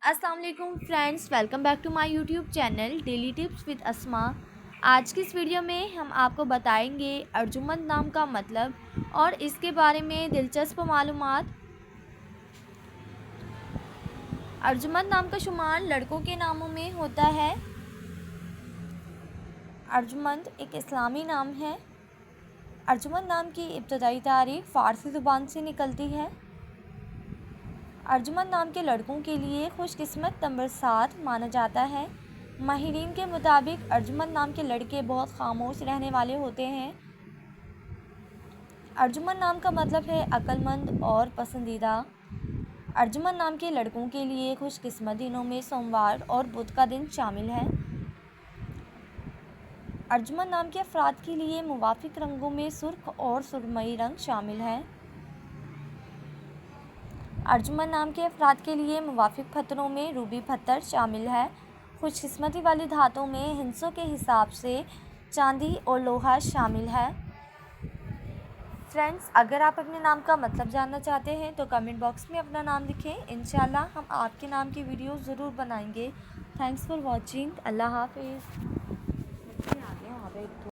अस्सलाम वालेकुम friends, welcome back to my YouTube channel daily tips with Asma. आज की इस वीडियो में हम आपको बताएंगे अर्जुमंद नाम का मतलब और इसके बारे में दिलचस्प मालूमात। अर्जुमंद नाम का शुमार लड़कों के नामों में होता है। अर्जुमंद एक इस्लामी नाम है। अर्जुमंद नाम की इब्तदाई तारीख फ़ारसी ज़ुबान से निकलती है। अर्जुमंद नाम के लड़कों के लिए खुशकिस्मत नंबर 7 माना जाता है। माहिरीन के मुताबिक अर्जुमंद नाम के लड़के बहुत खामोश रहने वाले होते हैं। अर्जुमंद नाम का मतलब है अक्लमंद और पसंदीदा। अर्जुमंद नाम के लड़कों के लिए खुशकिस्मत दिनों में सोमवार और बुध का दिन शामिल है। अर्जुमंद नाम के अफराद के लिए मुवाफिक रंगों में सुर्ख और सुरमई रंग शामिल है। अर्जुमंद नाम के अफराद के लिए मुवाफिक पत्थरों में रूबी पत्थर शामिल है। खुशकिस्मती वाली धातुओं में हिंसों के हिसाब से चांदी और लोहा शामिल है। फ्रेंड्स, अगर आप अपने नाम का मतलब जानना चाहते हैं तो कमेंट बॉक्स में अपना नाम लिखें। इंशाल्लाह हम आपके नाम की वीडियो ज़रूर बनाएंगे। Thanks for watching. अल्लाह हाफिज़।